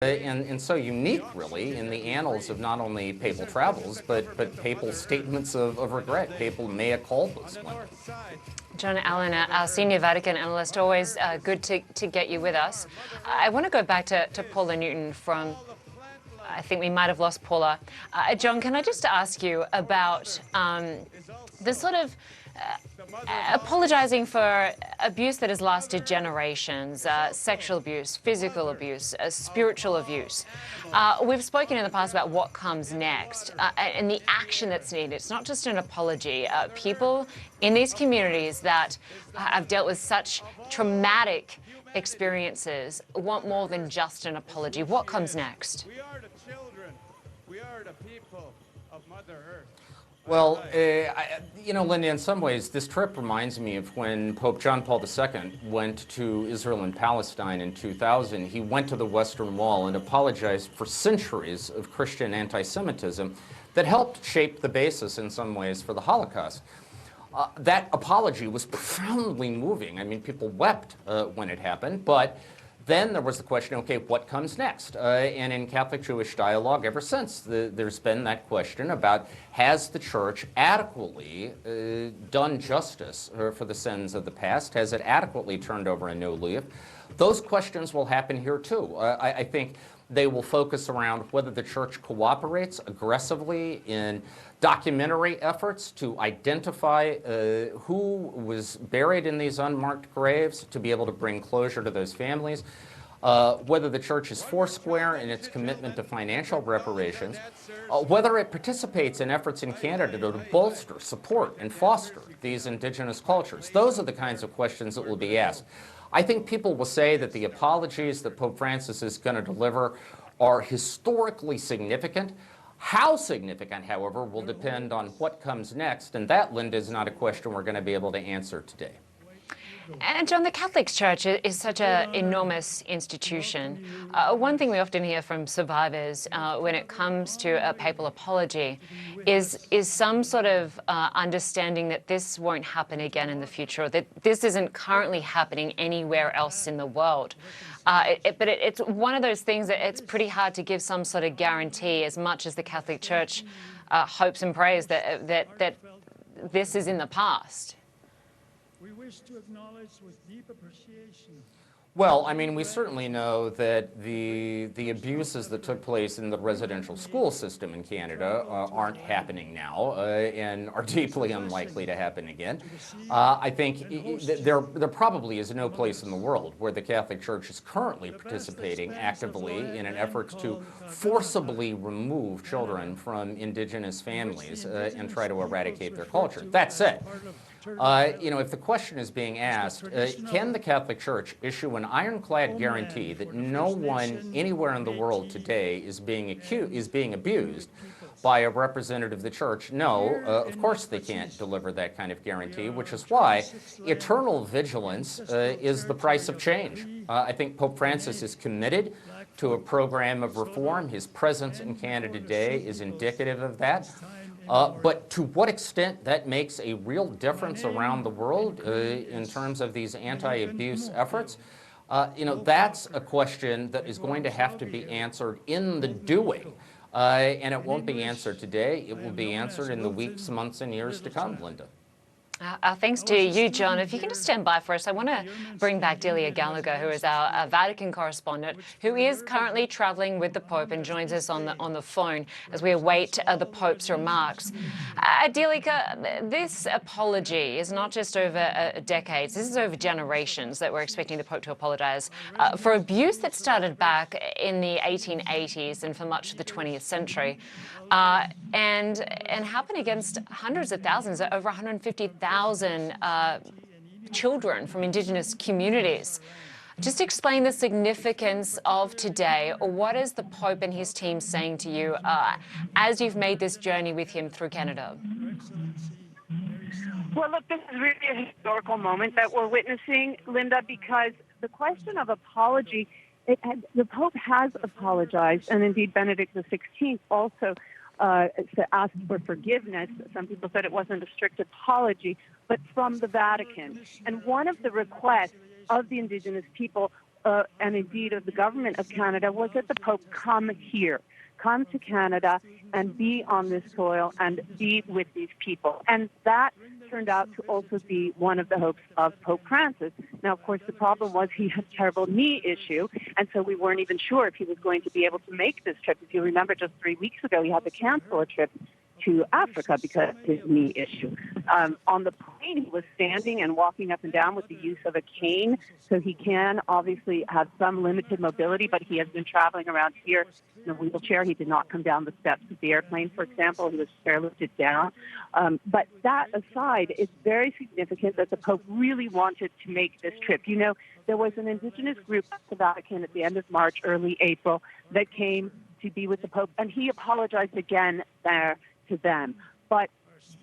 And so unique, really, in the annals of not only papal travels, but papal statements of regret, papal mea culpas. John Allen, our senior Vatican analyst, always good to get you with us. I want to go back to Paula Newton from, I think we might have lost Paula. John, can I just ask you about the sort of apologizing for abuse that has lasted generations, sexual abuse, physical abuse, spiritual abuse. We've spoken in the past about what comes next and the action that's needed. It's not just an apology. People in these communities that have dealt with such traumatic experiences want more than just an apology. What comes next? We are the children. We are the people of Mother Earth. Well, Linda, in some ways, this trip reminds me of when Pope John Paul II went to Israel and Palestine in 2000. He went to the Western Wall and apologized for centuries of Christian anti-Semitism that helped shape the basis, in some ways, for the Holocaust. That apology was profoundly moving. I mean, people wept when it happened, but then there was the question, okay, what comes next? And in Catholic-Jewish dialogue ever since, there's been that question about, has the Church adequately done justice for the sins of the past? Has it adequately turned over a new leaf? Those questions will happen here too. I think they will focus around whether the Church cooperates aggressively in documentary efforts to identify who was buried in these unmarked graves, to be able to bring closure to those families, whether the Church is foursquare in its commitment to financial reparations, whether it participates in efforts in Canada to bolster, support, and foster these Indigenous cultures. Those are the kinds of questions that will be asked. I think people will say that the apologies that Pope Francis is going to deliver are historically significant. How significant, however, will depend on what comes next, and that, Linda, is not a question we're going to be able to answer today. And John, the Catholic Church is such an enormous institution. One thing we often hear from survivors when it comes to a papal apology is some sort of understanding that this won't happen again in the future, or that this isn't currently happening anywhere else in the world. But it's one of those things that it's pretty hard to give some sort of guarantee, as much as the Catholic Church hopes and prays that this is in the past. We wish to acknowledge with deep appreciation. Well, I mean, we certainly know that the abuses that took place in the residential school system in Canada aren't happening now and are deeply unlikely to happen again. I think there probably is no place in the world where the Catholic Church is currently participating actively in an effort to forcibly remove children from Indigenous families and try to eradicate their culture. That said, if the question is being asked, can the Catholic Church issue an ironclad guarantee that no one anywhere in the world today is being abused by a representative of the Church? No, of course they can't deliver that kind of guarantee, which is why eternal vigilance is the price of change. I think Pope Francis is committed to a program of reform. His presence in Canada today is indicative of that. But to what extent that makes a real difference around the world in terms of these anti-abuse efforts, that's a question that is going to have to be answered in the doing. And it won't be answered today. It will be answered in the weeks, months, and years to come, Linda. Thanks to you, John. If you can just stand by for us, I want to bring back Delia Gallagher, who is our Vatican correspondent, who is currently traveling with the Pope and joins us on the phone as we await the Pope's remarks. Delia, this apology is not just over decades. This is over generations that we're expecting the Pope to apologize for abuse that started back in the 1880s and for much of the 20th century. And happen against hundreds of thousands, over 150,000 children from Indigenous communities. Just explain the significance of today, or what is the Pope and his team saying to you as you've made this journey with him through Canada? Well, look, this is really a historical moment that we're witnessing, Linda, because the question of apology, the Pope has apologized, and indeed Benedict XVI also asked for forgiveness. Some people said it wasn't a strict apology, but from the Vatican. And one of the requests of the Indigenous people and indeed of the government of Canada was that the Pope come here, come to Canada and be on this soil and be with these people. And that turned out to also be one of the hopes of Pope Francis. Now, of course, the problem was he had a terrible knee issue, and so we weren't even sure if he was going to be able to make this trip. If you remember, just 3 weeks ago, he had to cancel a trip to Africa because of his knee issue. On the plane, he was standing and walking up and down with the use of a cane, so he can obviously have some limited mobility, but he has been traveling around here in a wheelchair. He did not come down the steps of the airplane, for example. He was airlifted down. But that aside, it's very significant that the Pope really wanted to make this trip. You know, there was an indigenous group at the Vatican at the end of March, early April, that came to be with the Pope, and he apologized again there to them, but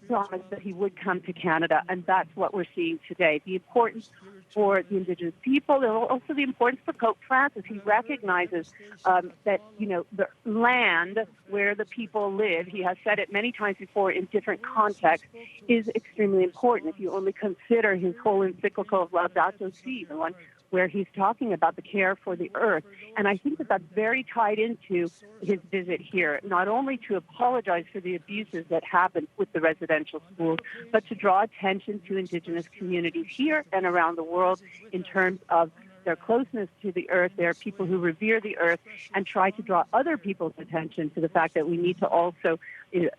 promised that he would come to Canada, and that's what we're seeing today. The importance for the Indigenous people, and also the importance for Pope Francis. He recognizes that, you know, the land where the people live, he has said it many times before in different contexts, is extremely important. If you only consider his whole encyclical of Laudato Si', the one where he's talking about the care for the earth. And I think that that's very tied into his visit here, not only to apologize for the abuses that happened with the residential schools, but to draw attention to Indigenous communities here and around the world in terms of their closeness to the earth. There are people who revere the earth, and try to draw other people's attention to the fact that we need to also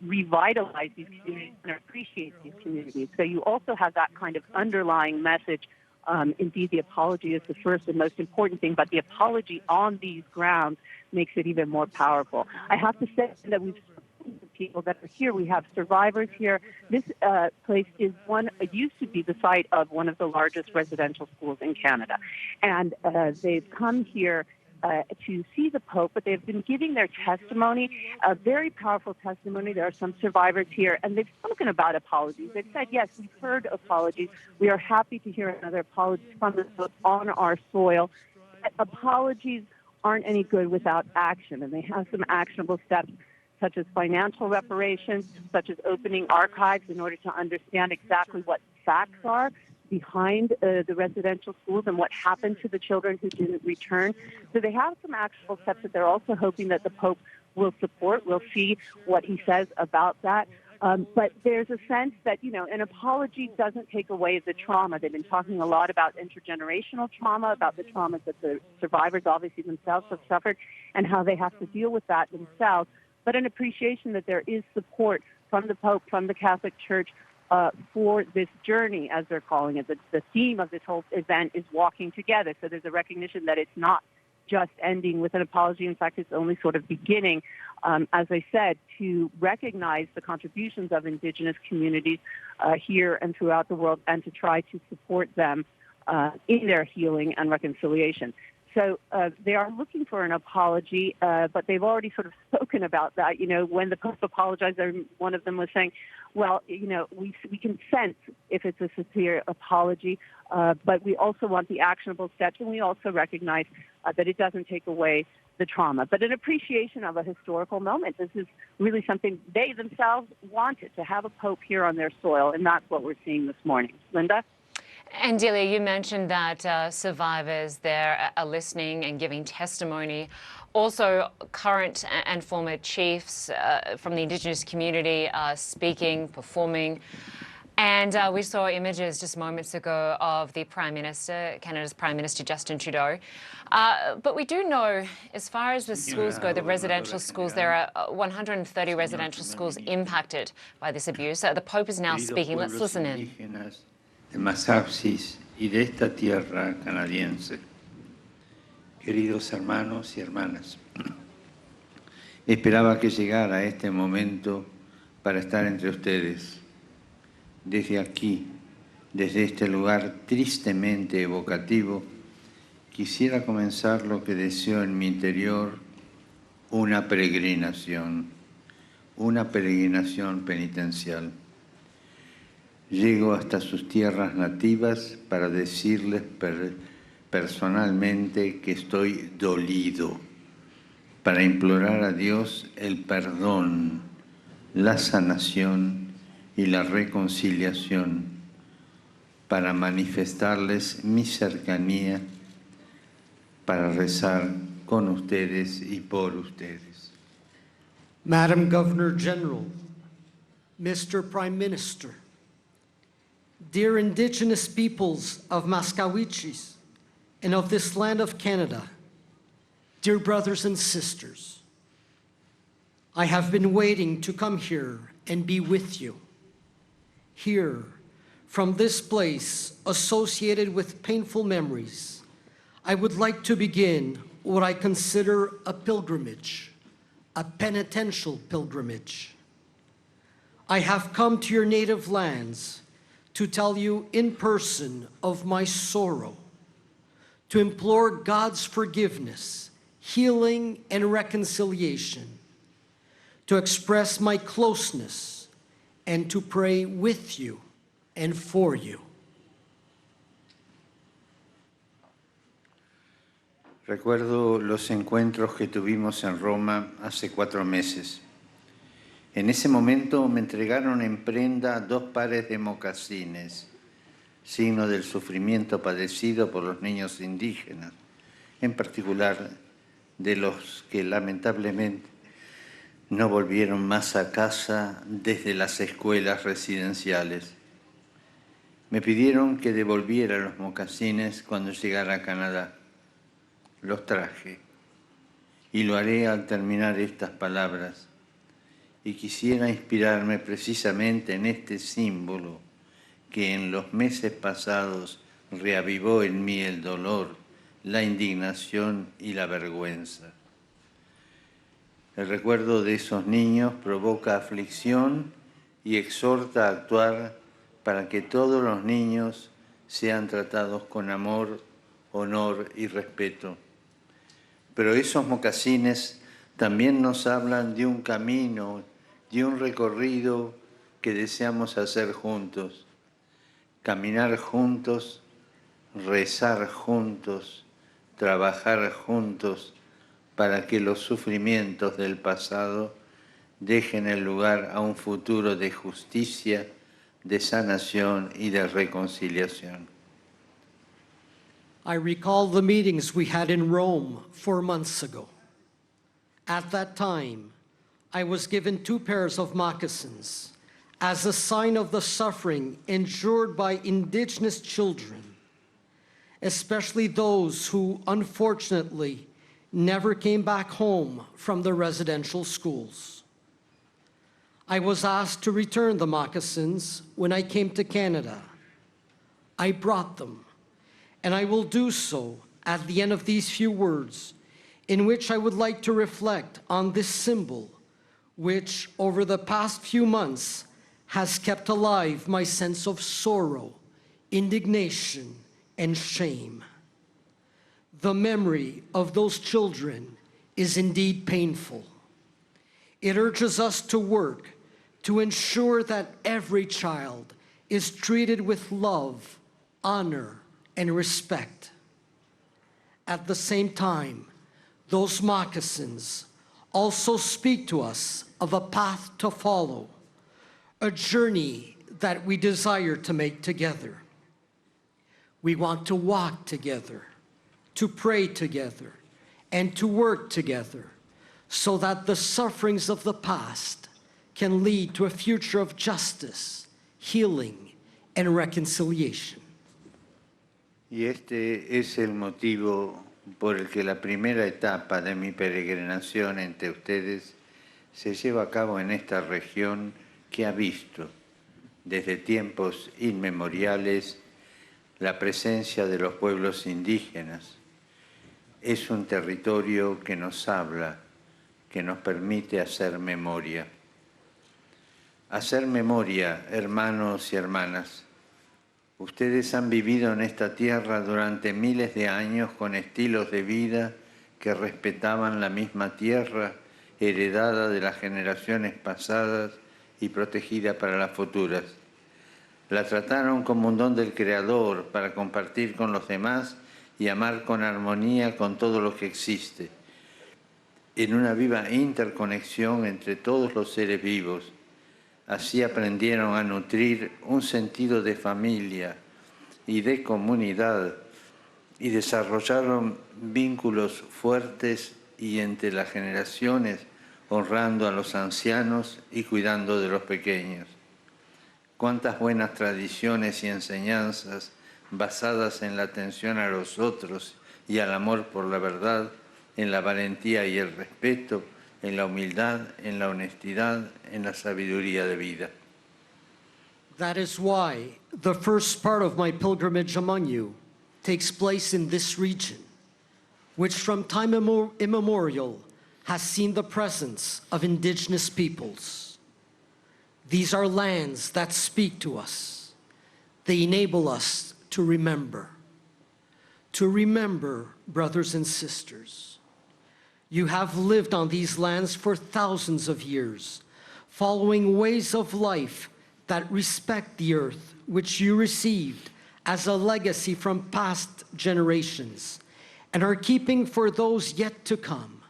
revitalize these communities and appreciate these communities. So you also have that kind of underlying message. Indeed, the apology is the first and most important thing, but the apology on these grounds makes it even more powerful. I have to say that we've spoken to people that are here. We have survivors here. This place is used to be the site of one of the largest residential schools in Canada. And they've come here to see the Pope, but they've been giving their testimony, a very powerful testimony. There are some survivors here, and they've spoken about apologies. They've said, yes, we've heard apologies. We are happy to hear another apology from the Pope on our soil. Apologies aren't any good without action, and they have some actionable steps, such as financial reparations, such as opening archives in order to understand exactly what facts are behind the residential schools and what happened to the children who didn't return. So they have some actual steps that they're also hoping that the Pope will support. We'll see what he says about that. But there's a sense that, you know, an apology doesn't take away the trauma. They've been talking a lot about intergenerational trauma, about the traumas that the survivors obviously themselves have suffered and how they have to deal with that themselves, but an appreciation that there is support from the Pope, from the Catholic Church, for this journey, as they're calling it. The theme of this whole event is walking together. So there's a recognition that it's not just ending with an apology. In fact, it's only sort of beginning, as I said, to recognize the contributions of Indigenous communities here and throughout the world, and to try to support them in their healing and reconciliation. So they are looking for an apology, but they've already sort of spoken about that. You know, when the Pope apologized, one of them was saying, well, you know, we can sense if it's a sincere apology, but we also want the actionable steps, and we also recognize that it doesn't take away the trauma, but an appreciation of a historical moment. This is really something they themselves wanted, to have a Pope here on their soil, and that's what we're seeing this morning. Linda? And Delia, you mentioned that survivors there are listening and giving testimony. Also, current and former chiefs from the Indigenous community are speaking, performing. And we saw images just moments ago of the Prime Minister, Canada's Prime Minister Justin Trudeau. But we do know, as far as the schools go, the residential schools, there are 130 residential schools impacted by this abuse. The Pope is now speaking. Let's listen in. De Massachusetts y de esta tierra canadiense. Queridos hermanos y hermanas, esperaba que llegara este momento para estar entre ustedes. Desde aquí, desde este lugar tristemente evocativo, quisiera comenzar lo que deseo en mi interior, una peregrinación penitencial. Llego hasta sus tierras nativas para decirles personalmente que estoy dolido, para implorar a Dios el perdón, la sanación y la reconciliación, para manifestarles mi cercanía para rezar con ustedes y por ustedes. Madam Governor General, Mr. Prime Minister, dear Indigenous peoples of Mascawichis and of this land of Canada, dear brothers and sisters, I have been waiting to come here and be with you. Here, from this place associated with painful memories, I would like to begin what I consider a pilgrimage, a penitential pilgrimage. I have come to your native lands to tell you in person of my sorrow, to implore God's forgiveness, healing, and reconciliation, to express my closeness, and to pray with you and for you. Recuerdo los encuentros que tuvimos en Roma hace 4 meses. En ese momento me entregaron en prenda 2 pares de mocasines, signo del sufrimiento padecido por los niños indígenas, en particular de los que lamentablemente no volvieron más a casa desde las escuelas residenciales. Me pidieron que devolviera los mocasines cuando llegara a Canadá. Los traje y lo haré al terminar estas palabras. Y quisiera inspirarme precisamente en este símbolo que en los meses pasados reavivó en mí el dolor, la indignación y la vergüenza. El recuerdo de esos niños provoca aflicción y exhorta a actuar para que todos los niños sean tratados con amor, honor y respeto. Pero esos mocasines también nos hablan de un camino, de un recorrido que deseamos hacer juntos. Caminar juntos, rezar juntos, trabajar juntos para que los sufrimientos del pasado dejen el lugar a un futuro de justicia, de sanación y de reconciliación. I recall the meetings we had in Rome 4 months ago. At that time, I was given 2 pairs of moccasins as a sign of the suffering endured by Indigenous children, especially those who, unfortunately, never came back home from the residential schools. I was asked to return the moccasins when I came to Canada. I brought them, and I will do so at the end of these few words, in which I would like to reflect on this symbol, which over the past few months has kept alive my sense of sorrow, indignation, and shame. The memory of those children is indeed painful. It urges us to work to ensure that every child is treated with love, honor, and respect. At the same time, those moccasins also speak to us of a path to follow, a journey that we desire to make together. We want to walk together, to pray together, and to work together so that the sufferings of the past can lead to a future of justice, healing, and reconciliation. Y este es el motivo por el que la primera etapa de mi peregrinación entre ustedes se lleva a cabo en esta región que ha visto desde tiempos inmemoriales la presencia de los pueblos indígenas. Es un territorio que nos habla, que nos permite hacer memoria. Hacer memoria, hermanos y hermanas. Ustedes han vivido en esta tierra durante miles de años con estilos de vida que respetaban la misma tierra, heredada de las generaciones pasadas y protegida para las futuras. La trataron como un don del Creador para compartir con los demás y amar con armonía con todo lo que existe, en una viva interconexión entre todos los seres vivos. Así aprendieron a nutrir un sentido de familia y de comunidad y desarrollaron vínculos fuertes y entre las generaciones, honrando a los ancianos y cuidando de los pequeños. Cuántas buenas tradiciones y enseñanzas basadas en la atención a los otros y al amor por la verdad, en la valentía y el respeto, en la humildad, en la honestidad, en la sabiduría de vida. That is why the first part of my pilgrimage among you takes place in this region, which from time immemorial has seen the presence of indigenous peoples. These are lands that speak to us. They enable us to remember. To remember, brothers and sisters, you have lived on these lands for thousands of years, following ways of life that respect the earth, which you received as a legacy from past generations, and are keeping for those yet to come.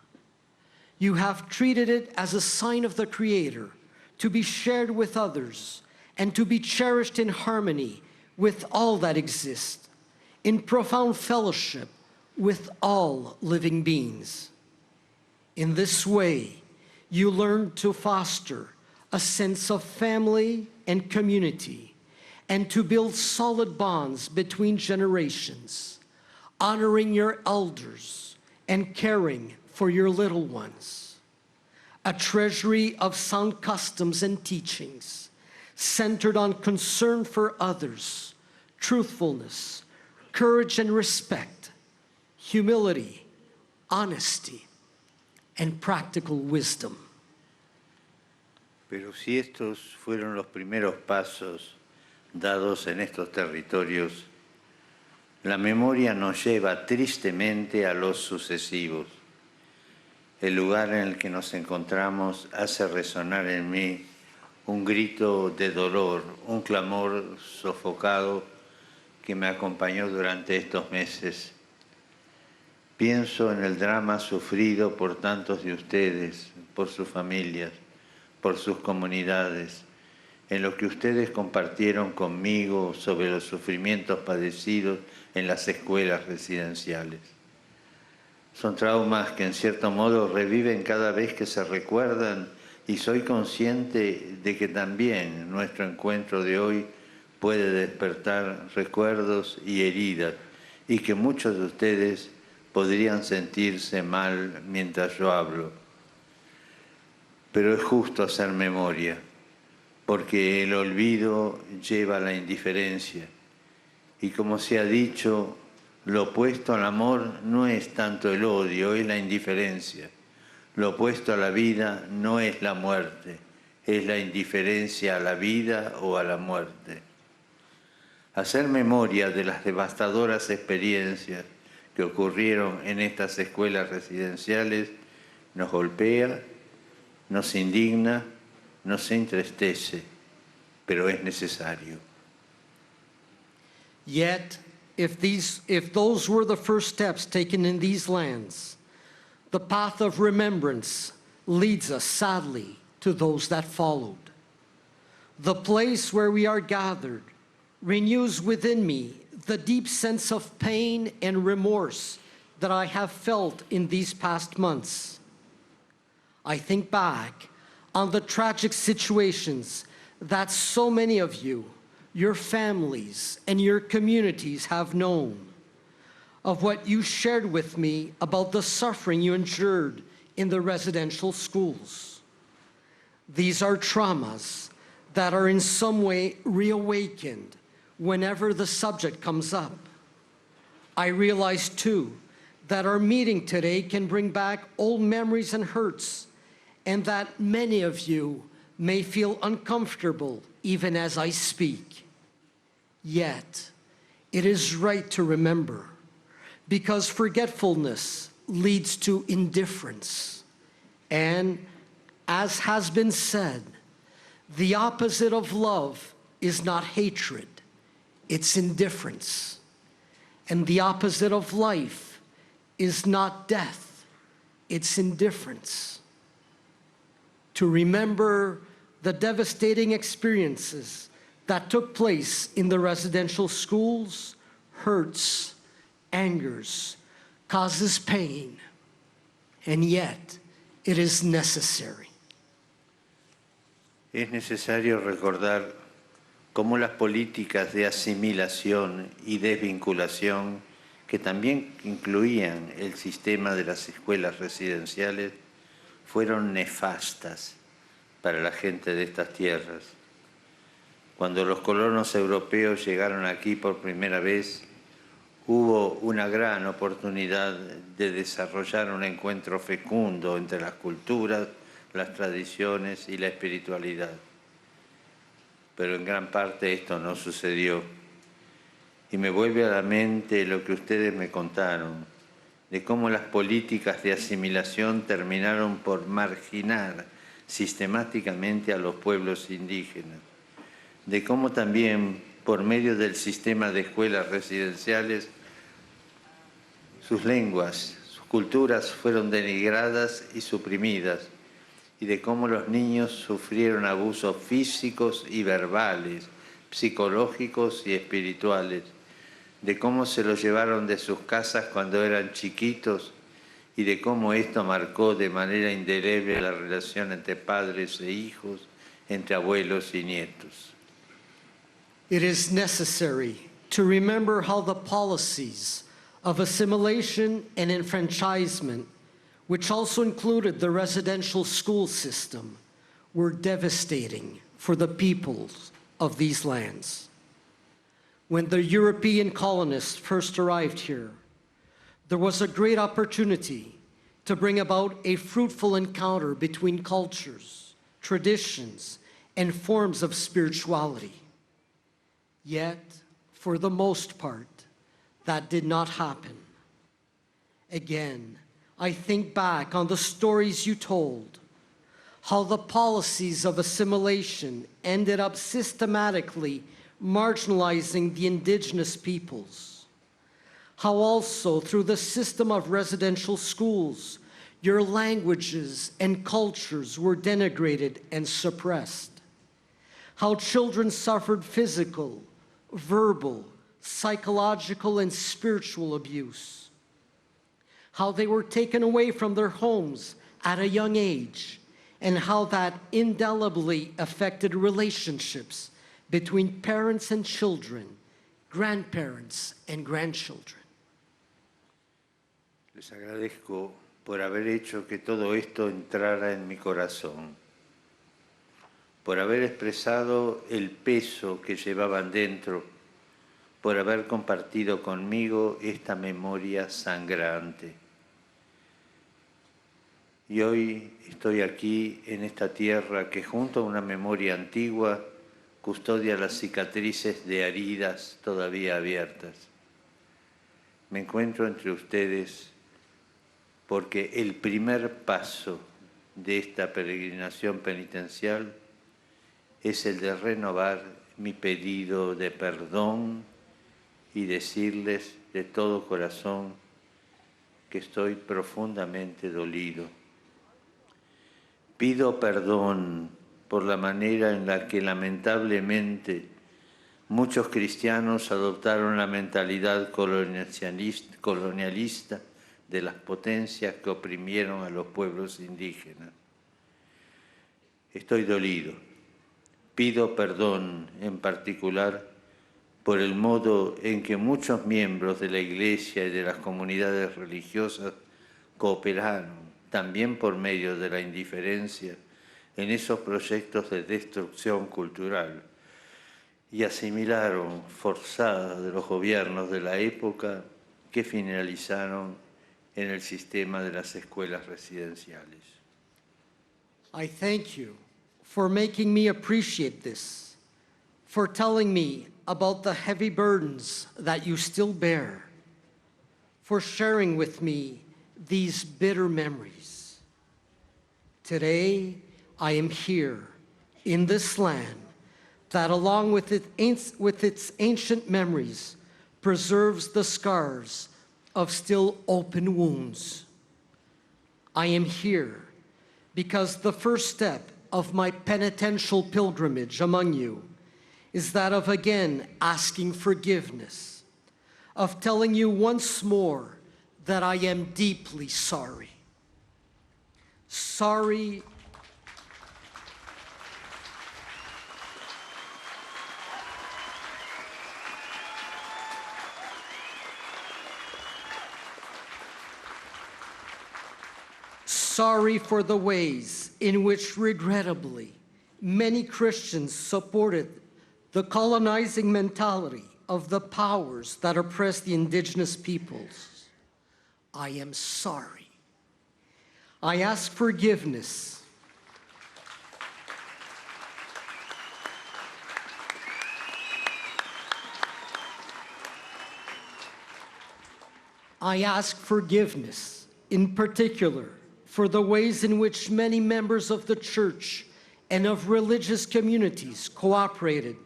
You have treated it as a sign of the Creator, to be shared with others, and to be cherished in harmony with all that exists, in profound fellowship with all living beings. In this way, you learn to foster a sense of family and community, and to build solid bonds between generations, honoring your elders and caring for your little ones. A treasury of sound customs and teachings centered on concern for others, truthfulness, courage and respect, humility, honesty, and practical wisdom. Pero si estos fueron los primeros pasos dados en estos territorios, la memoria nos lleva tristemente a los sucesivos. El lugar en el que nos encontramos hace resonar en mí un grito de dolor, un clamor sofocado que me acompañó durante estos meses. Pienso en el drama sufrido por tantos de ustedes, por sus familias, por sus comunidades, en lo que ustedes compartieron conmigo sobre los sufrimientos padecidos en las escuelas residenciales. Son traumas que en cierto modo reviven cada vez que se recuerdan y soy consciente de que también nuestro encuentro de hoy puede despertar recuerdos y heridas y que muchos de ustedes podrían sentirse mal mientras yo hablo. Pero es justo hacer memoria, porque el olvido lleva a la indiferencia. Y como se ha dicho, lo opuesto al amor no es tanto el odio, es la indiferencia. Lo opuesto a la vida no es la muerte, es la indiferencia a la vida o a la muerte. Hacer memoria de las devastadoras experiencias que ocurrieron en estas escuelas residenciales nos golpea, nos indigna, nos entristece, pero es necesario. Yet, if those were the first steps taken in these lands, the path of remembrance leads us, sadly, to those that followed. The place where we are gathered renews within me the deep sense of pain and remorse that I have felt in these past months. I think back on the tragic situations that so many of you, your families, and your communities have known, of what you shared with me about the suffering you endured in the residential schools. These are traumas that are in some way reawakened whenever the subject comes up. I realize, too, that our meeting today can bring back old memories and hurts, and that many of you may feel uncomfortable even as I speak. Yet, it is right to remember, because forgetfulness leads to indifference. And as has been said, the opposite of love is not hatred, it's indifference. And the opposite of life is not death, it's indifference. To remember the devastating experiences that took place in the residential schools hurts angers, causes pain, and yet it is necessary. Es necesario recordar cómo las políticas de asimilación y desvinculación, que también incluían el sistema de las escuelas residenciales, fueron nefastas para la gente de estas tierras. Cuando los colonos europeos llegaron aquí por primera vez, hubo una gran oportunidad de desarrollar un encuentro fecundo entre las culturas, las tradiciones y la espiritualidad. Pero en gran parte esto no sucedió. Y me vuelve a la mente lo que ustedes me contaron, de cómo las políticas de asimilación terminaron por marginar sistemáticamente a los pueblos indígenas, de cómo también por medio del sistema de escuelas residenciales sus lenguas, sus culturas fueron denigradas y suprimidas, y de cómo los niños sufrieron abusos físicos y verbales, psicológicos y espirituales, de cómo se los llevaron de sus casas cuando eran chiquitos y de cómo esto marcó de manera indeleble la relación entre padres e hijos, entre abuelos y nietos. It is necessary to remember how the policies of assimilation and enfranchisement, which also included the residential school system, were devastating for the peoples of these lands. When the European colonists first arrived here, there was a great opportunity to bring about a fruitful encounter between cultures, traditions, and forms of spirituality. Yet, for the most part, that did not happen. Again, I think back on the stories you told, how the policies of assimilation ended up systematically marginalizing the indigenous peoples. How also, through the system of residential schools, your languages and cultures were denigrated and suppressed. How children suffered physical, verbal, psychological, and spiritual abuse. How they were taken away from their homes at a young age, and how that indelibly affected relationships between parents and children, grandparents and grandchildren. Les agradezco por haber hecho que todo esto entrara en mi corazón, por haber expresado el peso que llevaban dentro, por haber compartido conmigo esta memoria sangrante. Y hoy estoy aquí en esta tierra que junto a una memoria antigua custodia las cicatrices de heridas todavía abiertas. Me encuentro entre ustedes porque el primer paso de esta peregrinación penitencial es el de renovar mi pedido de perdón y decirles de todo corazón que estoy profundamente dolido. Pido perdón por la manera en la que lamentablemente muchos cristianos adoptaron la mentalidad colonialista de las potencias que oprimieron a los pueblos indígenas. Estoy dolido. Pido perdón en particular por el modo en que muchos miembros de la Iglesia y de las comunidades religiosas cooperaron, también por medio de la indiferencia, en esos proyectos de destrucción cultural y asimilaron forzadas de los gobiernos de la época que finalizaron en el sistema de las escuelas residenciales. I thank you for making me appreciate this, for telling me about the heavy burdens that you still bear, for sharing with me these bitter memories. Today, I am here in this land that, along with its ancient memories, preserves the scars of still open wounds. I am here because the first step of my penitential pilgrimage among you is that of again asking forgiveness, of telling you once more that I am deeply sorry. Sorry for the ways in which, regrettably, many Christians supported the colonizing mentality of the powers that oppress the indigenous peoples. I am sorry. I ask forgiveness. I ask forgiveness, in particular, for the ways in which many members of the church and of religious communities cooperated,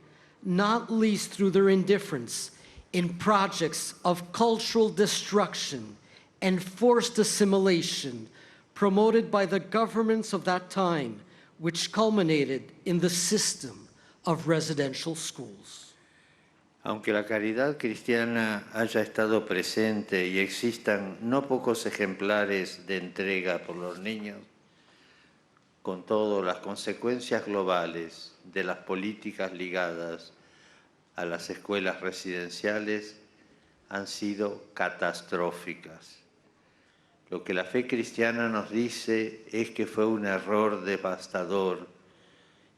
not least through their indifference in projects of cultural destruction and forced assimilation promoted by the governments of that time, which culminated in the system of residential schools. Aunque la caridad cristiana haya estado presente y existan no pocos ejemplares de entrega por los niños, con todo, las consecuencias globales de las políticas ligadas a las escuelas residenciales han sido catastróficas. Lo que la fe cristiana nos dice es que fue un error devastador,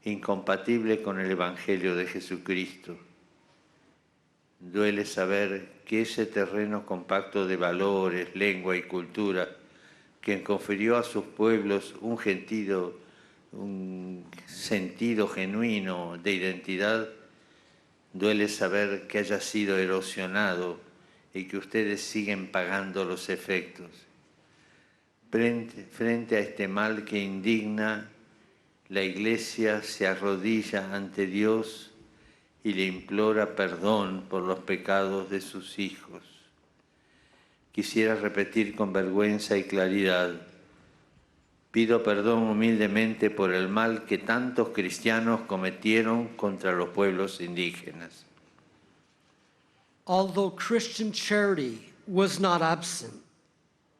incompatible con el Evangelio de Jesucristo. Duele saber que ese terreno compacto de valores, lengua y cultura, que confirió a sus pueblos un sentido genuino de identidad, duele saber que haya sido erosionado y que ustedes siguen pagando los efectos. Frente a este mal que indigna, la Iglesia se arrodilla ante Dios y le implora perdón por los pecados de sus hijos. Quisiera repetir con vergüenza y claridad: pido perdón humildemente por el mal que tantos cristianos cometieron contra los pueblos indígenas. Although Christian charity was not absent,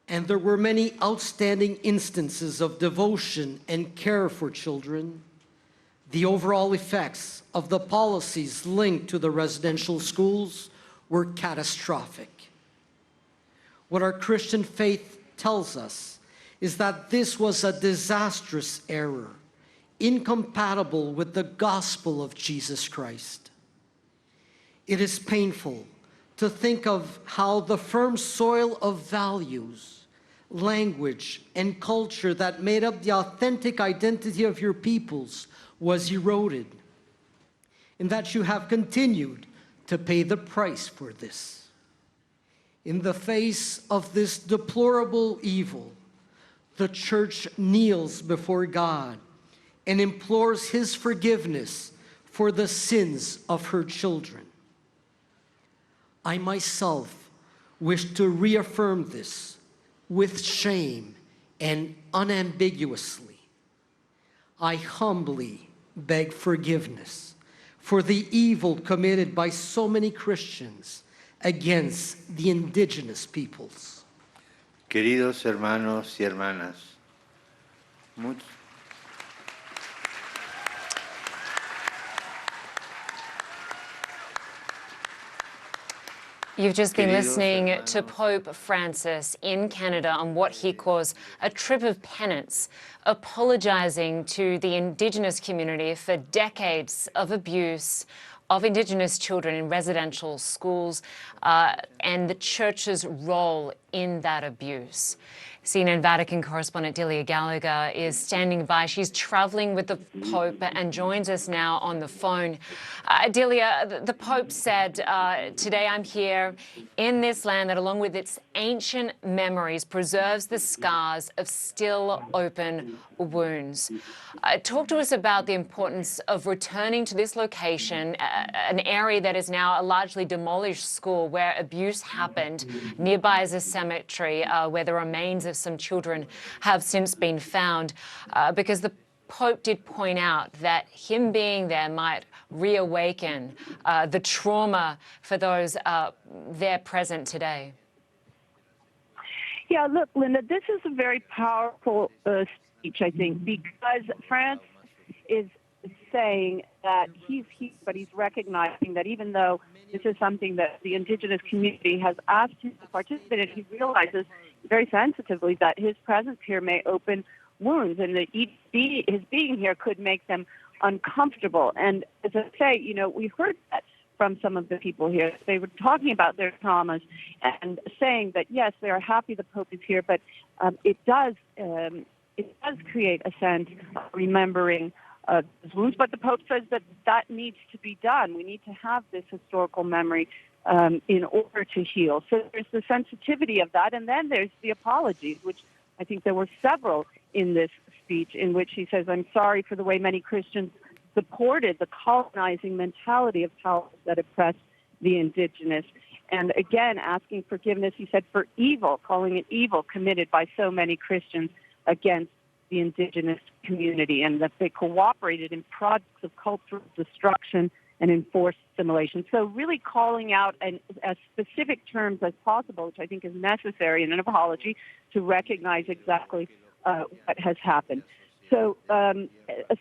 and there were many outstanding instances of devotion and care for children, the overall effects of the policies linked to the residential schools were catastrophic. What our Christian faith tells us is that this was a disastrous error, incompatible with the gospel of Jesus Christ. It is painful to think of how the firm soil of values, language, and culture that made up the authentic identity of your peoples was eroded, and that you have continued to pay the price for this. In the face of this deplorable evil, the Church kneels before God and implores His forgiveness for the sins of her children. I myself wish to reaffirm this with shame and unambiguously. I humbly beg forgiveness for the evil committed by so many Christians against the indigenous peoples. Queridos hermanos y hermanas, You've just been Queridos listening hermanos. to Pope Francis in Canada on what he calls a trip of penance, apologizing to the Indigenous community for decades of abuse of Indigenous children in residential schools and the Church's role in that abuse. CNN Vatican correspondent Delia Gallagher is standing by. She's traveling with the Pope and joins us now on the phone. Delia, the Pope said, today I'm here in this land that, along with its ancient memories, preserves the scars of still open wounds. Talk to us about the importance of returning to this location, an area that is now a largely demolished school where abuse happened. Nearby is a cemetery where the remains of some children have since been found, because the Pope did point out that him being there might reawaken the trauma for those there present today. Yeah, look, Linda, this is a very powerful speech, I think, because France is saying that he's here, but he's recognizing that even though this is something that the indigenous community has asked him to participate in, he realizes very sensitively that his presence here may open wounds and that his being here could make them uncomfortable. And as I say, you know, we heard that from some of the people here. They were talking about their traumas and saying that, yes, they are happy the Pope is here, but it does create a sense of remembering those wounds. But the Pope says that that needs to be done. We need to have this historical memory in order to heal. So there's the sensitivity of that, and then there's the apologies, which I think there were several in this speech in which he says, I'm sorry for the way many Christians supported the colonizing mentality of powers that oppressed the indigenous. And again, asking forgiveness, he said, for evil, calling it evil committed by so many Christians against the indigenous community, and that they cooperated in projects of cultural destruction and enforced assimilation. So really calling out as specific terms as possible, which I think is necessary in an apology, to recognize exactly what has happened. So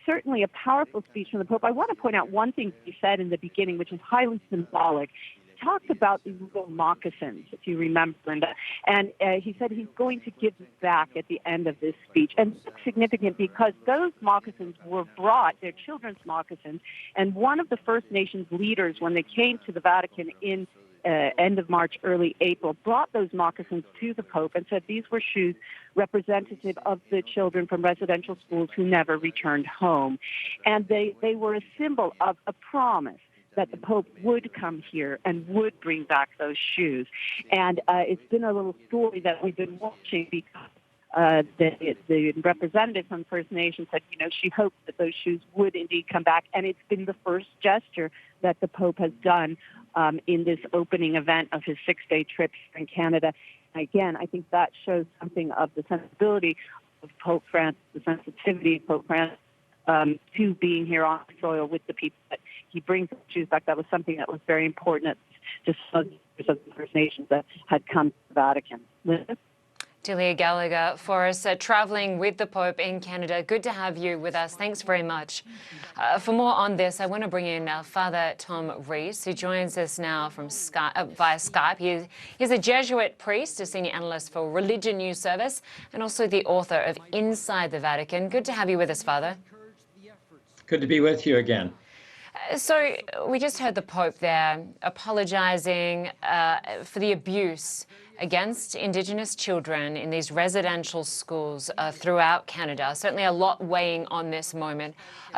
certainly a powerful speech from the Pope. I want to point out one thing he said in the beginning, which is highly symbolic. He talked about the little moccasins, if you remember, Linda, and he said he's going to give them back at the end of this speech. And it's significant because those moccasins were brought, they're children's moccasins, and one of the First Nations leaders, when they came to the Vatican in end of March, early April, brought those moccasins to the Pope and said these were shoes representative of the children from residential schools who never returned home. And they were a symbol of a promise that the Pope would come here and would bring back those shoes. And it's been a little story that we've been watching because the representative from First Nation said, you know, she hoped that those shoes would indeed come back. And it's been the first gesture that the Pope has done in this opening event of his 6-day trip in Canada. And again, I think that shows something of the sensibility of Pope Francis, the sensitivity of Pope Francis to being here on soil with the people that he brings the shoes back. That was something that was very important to soldiers of the First Nations that had come to the Vatican. Linda? Delia Gallagher for us, traveling with the Pope in Canada. Good to have you with us. Thanks very much. For more on this, I want to bring in Father Tom Rees, who joins us now from via Skype. He's a Jesuit priest, a senior analyst for Religion News Service, and also the author of Inside the Vatican. Good to have you with us, Father. Good to be with you again. So we just heard the Pope there apologising for the abuse against Indigenous children in these residential schools throughout Canada. Certainly a lot weighing on this moment.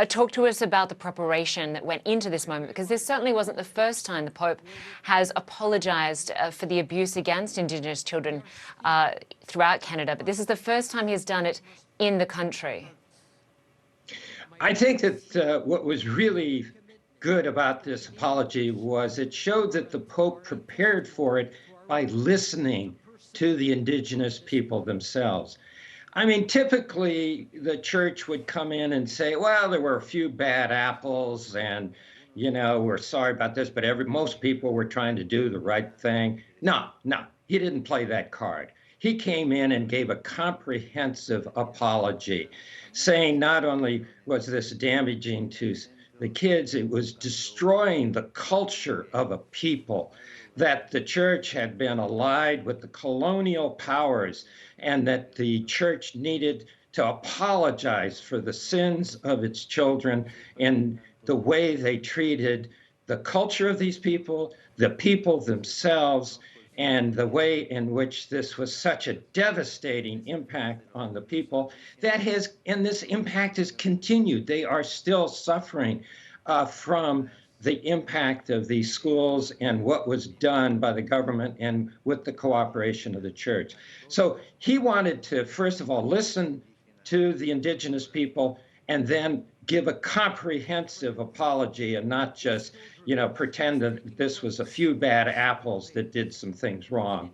Talk to us about the preparation that went into this moment, because this certainly wasn't the first time the Pope has apologised for the abuse against Indigenous children throughout Canada, but this is the first time he's done it in the country. I think that what was really good about this apology was it showed that the Pope prepared for it by listening to the Indigenous people themselves. I mean, typically the church would come in and say, well, there were a few bad apples and, you know, we're sorry about this, but most people were trying to do the right thing. No, he didn't play that card. He came in and gave a comprehensive apology, saying not only was this damaging to the kids, it was destroying the culture of a people, that the church had been allied with the colonial powers and that the church needed to apologize for the sins of its children and the way they treated the culture of these people, the people themselves, and the way in which this was such a devastating impact on the people and this impact has continued. They are still suffering from the impact of these schools and what was done by the government and with the cooperation of the church. So he wanted to, first of all, listen to the Indigenous people and then give a comprehensive apology and not just, you know, pretend that this was a few bad apples that did some things wrong.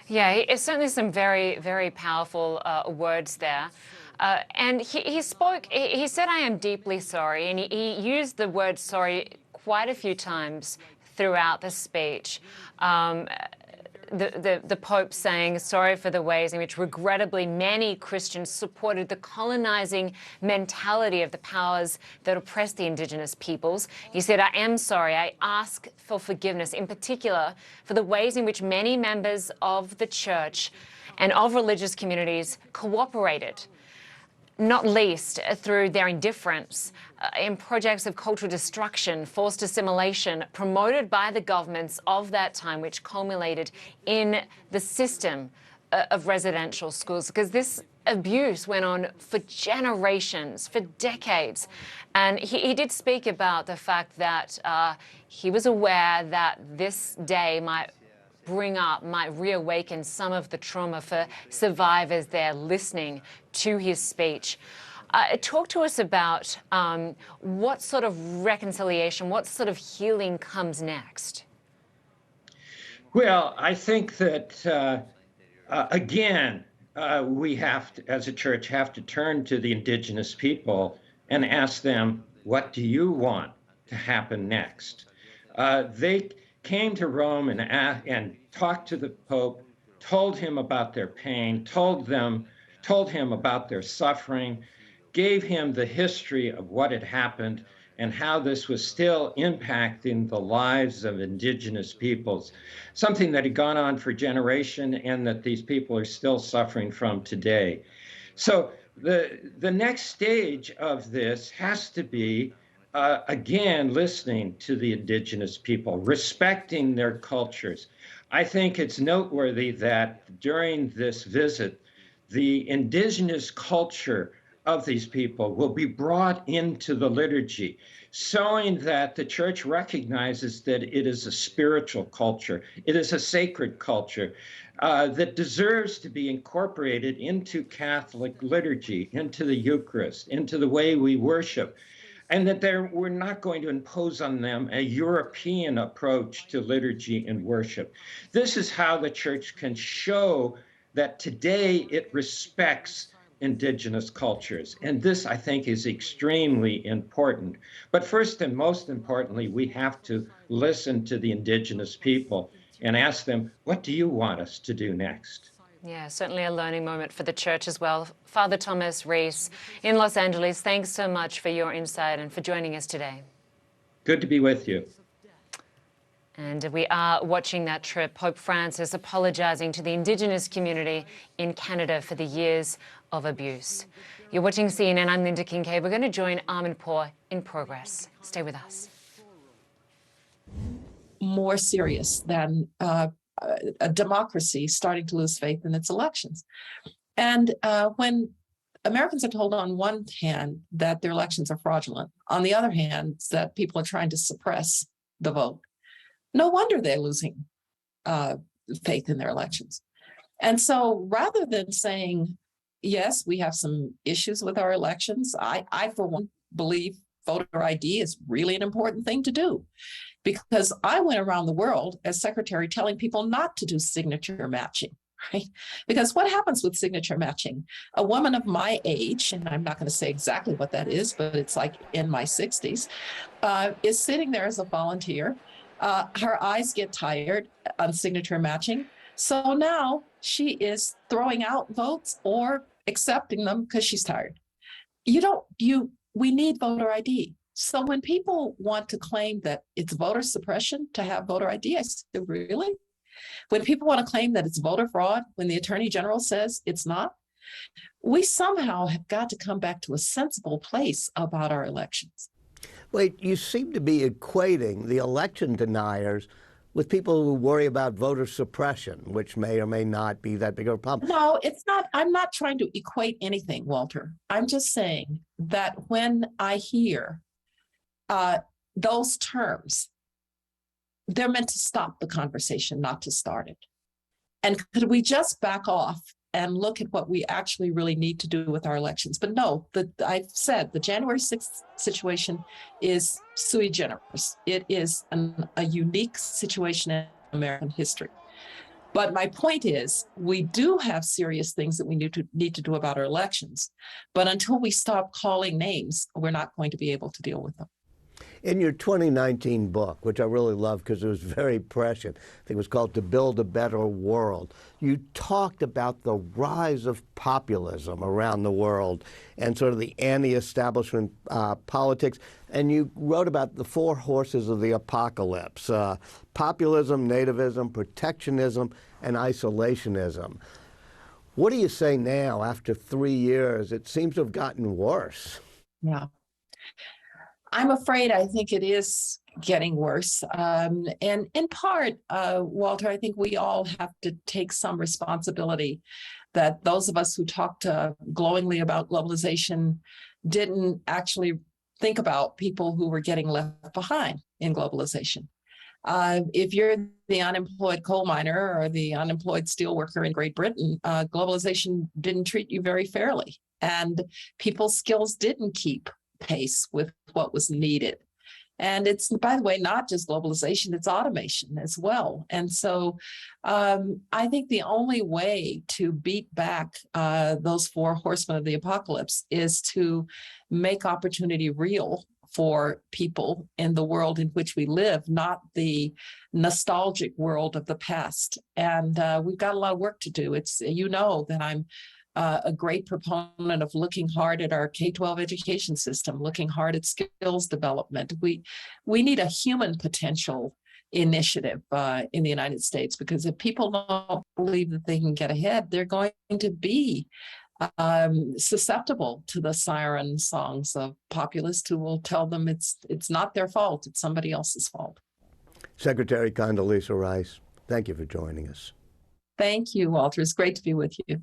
Yeah, it's certainly some very, very powerful words there. And he spoke, he said, "I am deeply sorry." And he used the word sorry quite a few times throughout the speech. The Pope saying sorry for the ways in which regrettably many Christians supported the colonizing mentality of the powers that oppress the Indigenous peoples. He said, "I am sorry. I ask for forgiveness, in particular for the ways in which many members of the church and of religious communities cooperated, not least through their indifference in projects of cultural destruction, forced assimilation, promoted by the governments of that time, which culminated in the system of residential schools." Because this abuse went on for generations, for decades. And he did speak about the fact that he was aware that this day might reawaken some of the trauma for survivors there listening to his speech. Talk to us about what sort of reconciliation, what sort of healing comes next? Well, I think that, again, we have to, as a church, have to turn to the Indigenous people and ask them, what do you want to happen next? They came to Rome and talked to the Pope, told him about their pain, told him about their suffering, gave him the history of what had happened and how this was still impacting the lives of Indigenous peoples, something that had gone on for generations and that these people are still suffering from today. So the next stage of this has to be, again, listening to the Indigenous people, respecting their cultures. I think it's noteworthy that during this visit, the Indigenous culture of these people will be brought into the liturgy, showing that the church recognizes that it is a spiritual culture, it is a sacred culture that deserves to be incorporated into Catholic liturgy, into the Eucharist, into the way we worship, and that we're not going to impose on them a European approach to liturgy and worship. This is how the church can show that today it respects Indigenous cultures. And this, I think, is extremely important. But first and most importantly, we have to listen to the Indigenous people and ask them, what do you want us to do next? Yeah, certainly a learning moment for the church as well. Father Thomas Rees in Los Angeles, thanks so much for your insight and for joining us today. Good to be with you. And we are watching that trip. Pope Francis apologising to the Indigenous community in Canada for the years of abuse. You're watching CNN. I'm Linda Kincaid. We're going to join Amanpour in progress. Stay with us. More serious than a democracy starting to lose faith in its elections. And when Americans are told on one hand that their elections are fraudulent, on the other hand, that people are trying to suppress the vote, no wonder they're losing faith in their elections. And so rather than saying, yes, we have some issues with our elections, I for one, believe voter ID is really an important thing to do. Because I went around the world as secretary telling people not to do signature matching, right? Because what happens with signature matching? A woman of my age, and I'm not going to say exactly what that is, but it's like in my 60s, is sitting there as a volunteer. Her eyes get tired on signature matching. So now she is throwing out votes or accepting them because she's tired. We need voter ID. So when people want to claim that it's voter suppression to have voter ID, I say, really? When people want to claim that it's voter fraud, when the Attorney General says it's not, we somehow have got to come back to a sensible place about our elections. Wait, you seem to be equating the election deniers with people who worry about voter suppression, which may or may not be that big of a problem. No, it's not. I'm not trying to equate anything, Walter. I'm just saying that when I hear those terms, they're meant to stop the conversation, not to start it. And could we just back off and look at what we actually really need to do with our elections? But no, I've said the January 6th situation is sui generis. It is a unique situation in American history. But my point is, we do have serious things that we need to do about our elections. But until we stop calling names, we're not going to be able to deal with them. In your 2019 book, which I really love because it was very prescient, I think it was called To Build a Better World, you talked about the rise of populism around the world and sort of the anti-establishment politics. And you wrote about the four horses of the apocalypse: populism, nativism, protectionism, and isolationism. What do you say now after 3 years? It seems to have gotten worse. Yeah. I'm afraid I think it is getting worse. And in part, Walter, I think we all have to take some responsibility that those of us who talked glowingly about globalization didn't actually think about people who were getting left behind in globalization. If you're the unemployed coal miner or the unemployed steel worker in Great Britain, globalization didn't treat you very fairly. And people's skills didn't keep pace with what was needed. And it's, by the way, not just globalization, it's automation as well. And so I think the only way to beat back those four horsemen of the apocalypse is to make opportunity real for people in the world in which we live, not the nostalgic world of the past. And we've got a lot of work to do. It's, you know, that I'm a great proponent of looking hard at our K-12 education system, looking hard at skills development. We need a human potential initiative in the United States, because if people don't believe that they can get ahead, they're going to be susceptible to the siren songs of populists who will tell them it's not their fault, it's somebody else's fault. Secretary Condoleezza Rice, thank you for joining us. Thank you, Walter. It's great to be with you.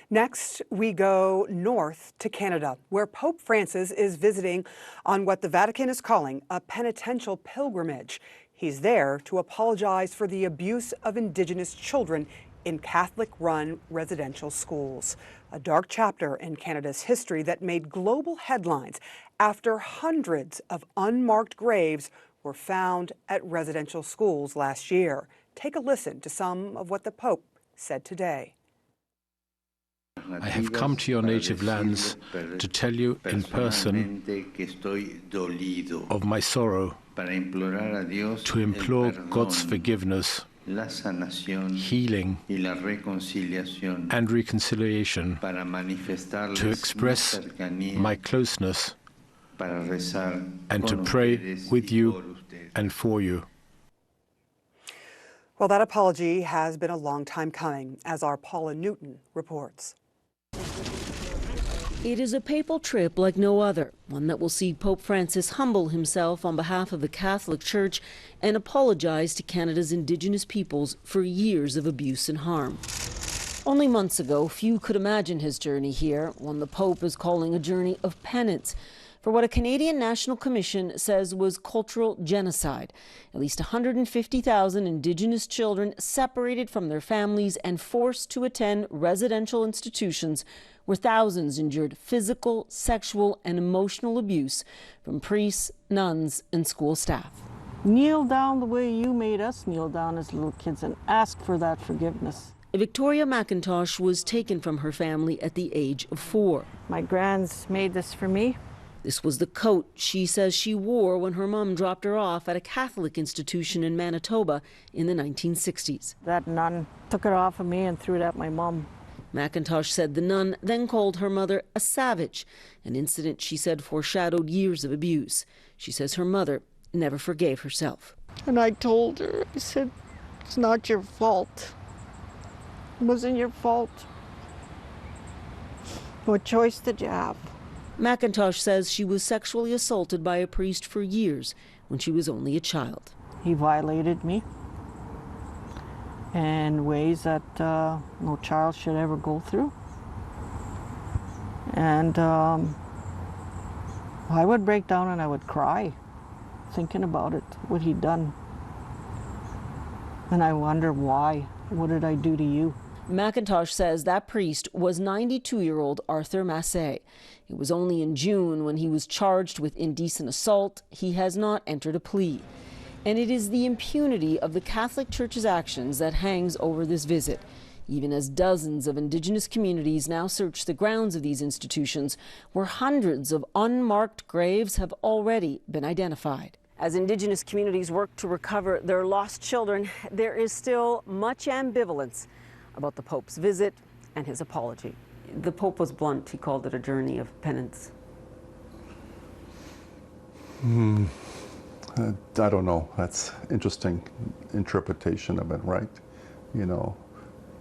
Next, we go north to Canada, where Pope Francis is visiting on what the Vatican is calling a penitential pilgrimage. He's there to apologize for the abuse of Indigenous children in Catholic-run residential schools. A dark chapter in Canada's history that made global headlines after hundreds of unmarked graves were found at residential schools last year. Take a listen to some of what the Pope said today. I have come to your native lands to tell you in person of my sorrow, to implore God's forgiveness, healing, and reconciliation, to express my closeness, and to pray with you and for you. Well, that apology has been a long time coming, as our Paula Newton reports. It is a papal trip like no other, one that will see Pope Francis humble himself on behalf of the Catholic Church and apologize to Canada's Indigenous peoples for years of abuse and harm. Only months ago, few could imagine his journey here, one the Pope is calling a journey of penance for what a Canadian National Commission says was cultural genocide. At least 150,000 Indigenous children separated from their families and forced to attend residential institutions where thousands endured physical, sexual, and emotional abuse from priests, nuns, and school staff. Kneel down the way you made us kneel down as little kids and ask for that forgiveness. Victoria McIntosh was taken from her family at the age of 4. My grands made this for me. This was the coat she says she wore when her mom dropped her off at a Catholic institution in Manitoba in the 1960s. That nun took it off of me and threw it at my mom. McIntosh said the nun then called her mother a savage, an incident she said foreshadowed years of abuse. She says her mother never forgave herself. And I told her, I said, it's not your fault. It wasn't your fault. What choice did you have? McIntosh says she was sexually assaulted by a priest for years when she was only a child. He violated me in ways that no child should ever go through. And I would break down and I would cry thinking about it, what he'd done. And I wonder why. What did I do to you? McIntosh says that priest was 92-year-old Arthur Massey. It was only in June when he was charged with indecent assault. He has not entered a plea. And it is the impunity of the Catholic Church's actions that hangs over this visit, even as dozens of Indigenous communities now search the grounds of these institutions, where hundreds of unmarked graves have already been identified. As Indigenous communities work to recover their lost children, there is still much ambivalence about the Pope's visit and his apology. The Pope was blunt. He called it a journey of penance. I don't know. That's interesting interpretation of it, right? You know,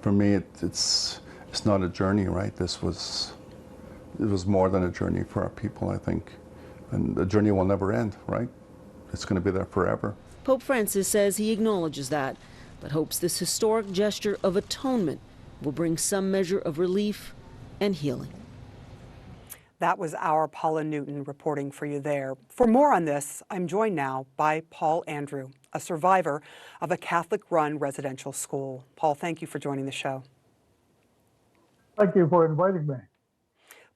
for me, it's not a journey, right? It was more than a journey for our people, I think, and the journey will never end, right? It's going to be there forever. Pope Francis says he acknowledges that, but hopes this historic gesture of atonement will bring some measure of relief and healing. That was our Paula Newton reporting for you there. For more on this, I'm joined now by Paul Andrew, a survivor of a Catholic-run residential school. Paul, thank you for joining the show. Thank you for inviting me.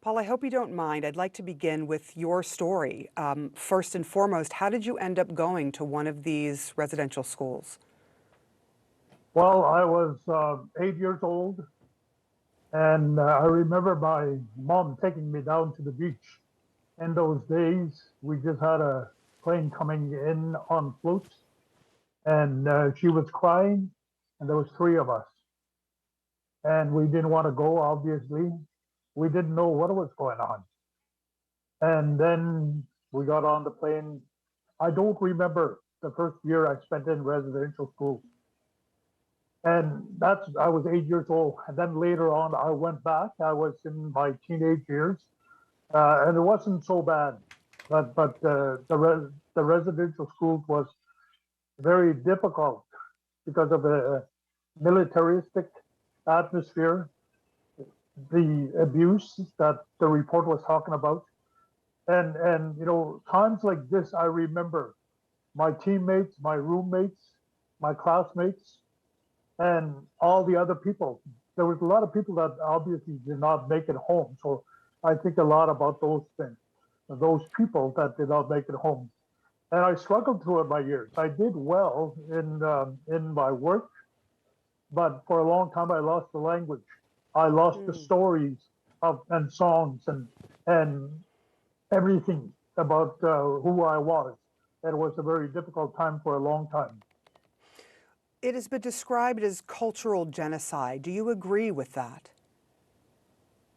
Paul, I hope you don't mind. I'd like to begin with your story. First and foremost, how did you end up going to one of these residential schools? Well, I was 8 years old, and I remember my mom taking me down to the beach. In those days, we just had a plane coming in on floats, and she was crying, and there was 3 of us. And we didn't want to go, obviously. We didn't know what was going on. And then we got on the plane. I don't remember the first year I spent in residential school. And I was 8 years old. And then later on, I went back. I was in my teenage years, and it wasn't so bad. But the residential schools was very difficult because of a militaristic atmosphere, the abuse that the report was talking about. And you know, times like this, I remember my teammates, my roommates, my classmates, and all the other people. There was a lot of people that obviously did not make it home. So I think a lot about those things, those people that did not make it home. And I struggled through my years. I did well in my work, but for a long time I lost the language. I lost the stories and songs and everything about who I was. It was a very difficult time for a long time. It has been described as cultural genocide. Do you agree with that?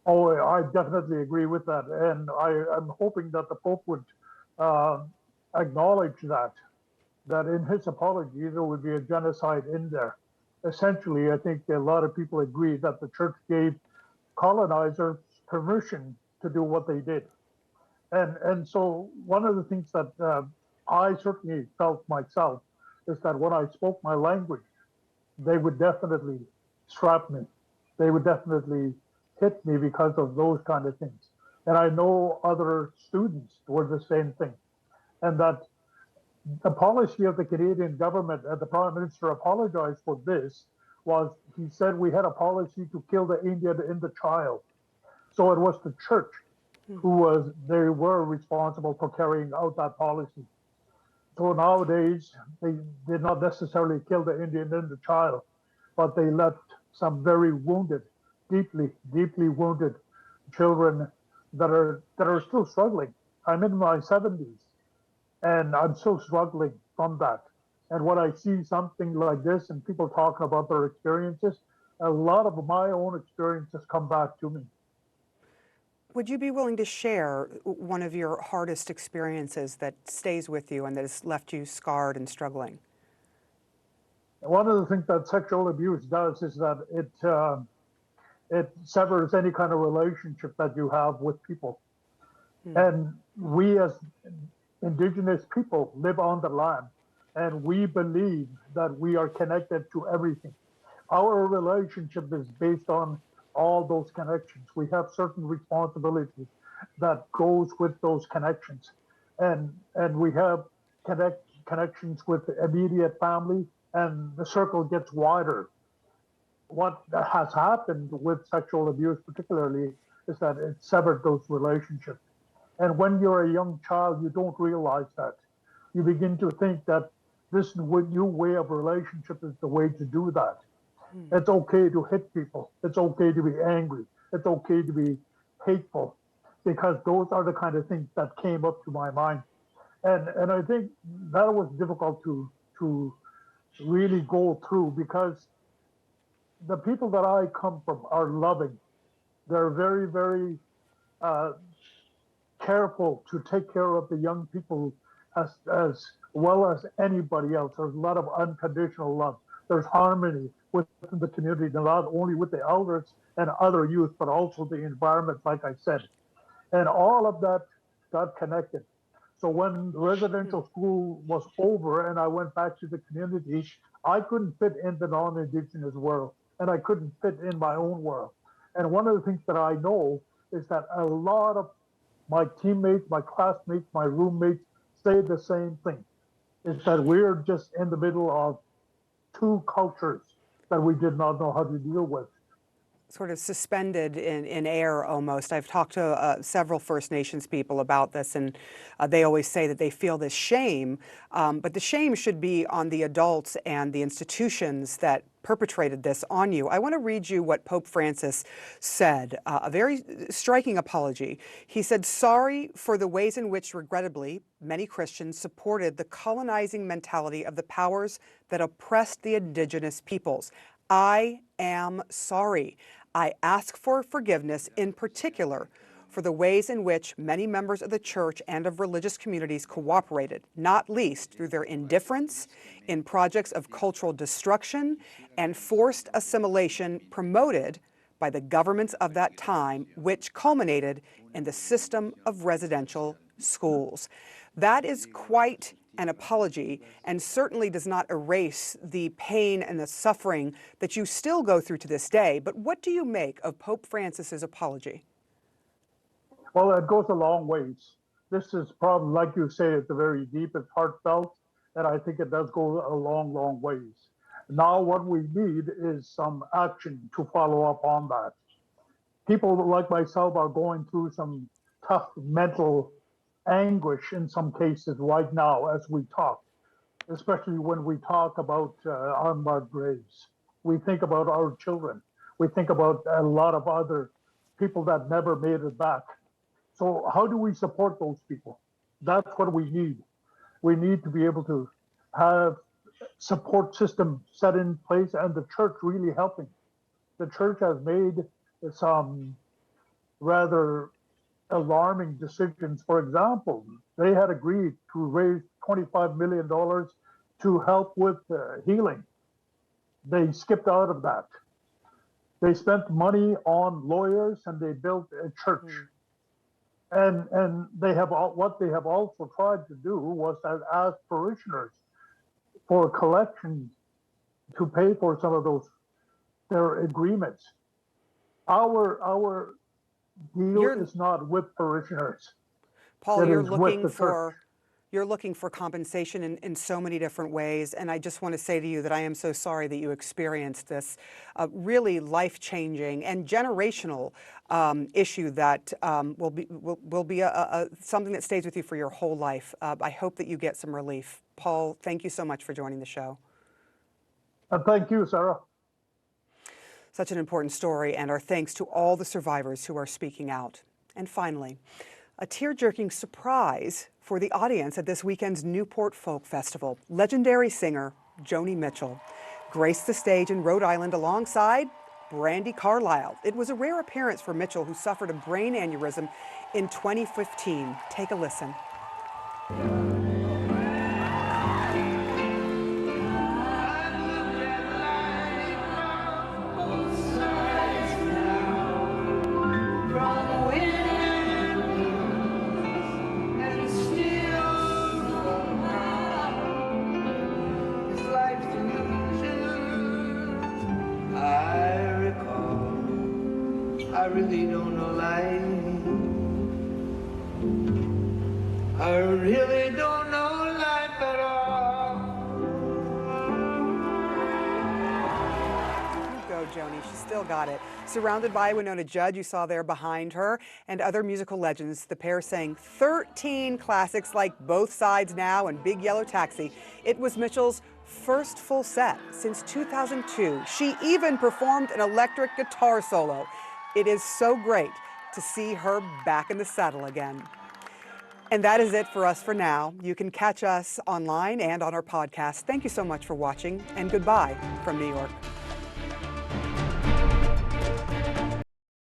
Oh, I definitely agree with that. And I'm hoping that the Pope would acknowledge that in his apology, there would be a genocide in there. Essentially, I think a lot of people agree that the church gave colonizers permission to do what they did. And so one of the things that I certainly felt myself is that when I spoke my language, they would definitely strap me. They would definitely hit me because of those kind of things. And I know other students were the same thing. And that the policy of the Canadian government, and the Prime Minister apologized for this, was he said we had a policy to kill the Indian in the child. So it was the church they were responsible for carrying out that policy. So nowadays, they did not necessarily kill the Indian in the child, but they left some very wounded, deeply, deeply wounded children that are still struggling. I'm in my 70s, and I'm still struggling from that. And when I see something like this and people talking about their experiences, a lot of my own experiences come back to me. Would you be willing to share one of your hardest experiences that stays with you and that has left you scarred and struggling? One of the things that sexual abuse does is that it severs any kind of relationship that you have with people. And we as Indigenous people live on the land, and we believe that we are connected to everything. Our relationship is based on all those connections. We have certain responsibilities that goes with those connections. And we have connections with the immediate family, and the circle gets wider. What has happened with sexual abuse particularly is that it severed those relationships. And when you're a young child, you don't realize that. You begin to think that this new way of relationship is the way to do that. It's okay to hit people. It's okay to be angry. It's okay to be hateful, because those are the kind of things that came up to my mind. And I think that was difficult to really go through, because the people that I come from are loving. They're very, very careful to take care of the young people as well as anybody else. There's a lot of unconditional love. There's harmony within the community, not only with the elders and other youth, but also the environment, like I said. And all of that got connected. So when the residential school was over and I went back to the community, I couldn't fit in the non-Indigenous world, and I couldn't fit in my own world. And one of the things that I know is that a lot of my teammates, my classmates, my roommates say the same thing. It's that we're just in the middle of two cultures that we did not know how to deal with. Sort of suspended in air almost. I've talked to several First Nations people about this, and they always say that they feel this shame, but the shame should be on the adults and the institutions that perpetrated this on you. I want to read you what Pope Francis said, a very striking apology. He said, "Sorry for the ways in which, regrettably, many Christians supported the colonizing mentality of the powers that oppressed the Indigenous peoples. I am sorry. I ask for forgiveness, in particular for the ways in which many members of the church and of religious communities cooperated, not least through their indifference in projects of cultural destruction and forced assimilation promoted by the governments of that time, which culminated in the system of residential schools." That is quite an apology, and certainly does not erase the pain and the suffering that you still go through to this day. But what do you make of Pope Francis's apology? Well, it goes a long ways. This is probably, like you say, it's very deep, it's heartfelt, and I think it does go a long, long ways. Now what we need is some action to follow up on that. People like myself are going through some tough mental anguish in some cases right now as we talk, especially when we talk about unmarked graves. We think about our children. We think about a lot of other people that never made it back. So how do we support those people? That's what we need. We need to be able to have support system set in place, and the church really helping. The church has made some rather alarming decisions. For example, they had agreed to raise $25 million to help with healing. They skipped out of that. They spent money on lawyers and they built a church. And they have what they have also tried to do was to ask parishioners for collections to pay for some of their agreements. Our deal is not with parishioners. Paul, you're looking for compensation in so many different ways, and I just want to say to you that I am so sorry that you experienced this really life-changing and generational issue that will be something that stays with you for your whole life. I hope that you get some relief. Paul, thank you so much for joining the show. Thank you, Sarah. Such an important story, and our thanks to all the survivors who are speaking out. And finally, a tear-jerking surprise for the audience at this weekend's Newport Folk Festival. Legendary singer Joni Mitchell graced the stage in Rhode Island alongside Brandi Carlile. It was a rare appearance for Mitchell, who suffered a brain aneurysm in 2015. Take a listen. I really don't know life. I really don't know life at all. Joni. She still got it. Surrounded by Winona Judd, you saw there behind her, and other musical legends. The pair sang 13 classics like Both Sides Now and Big Yellow Taxi. It was Mitchell's first full set since 2002. She even performed an electric guitar solo. It is so great to see her back in the saddle again. And that is it for us for now. You can catch us online and on our podcast. Thank you so much for watching, and goodbye from New York.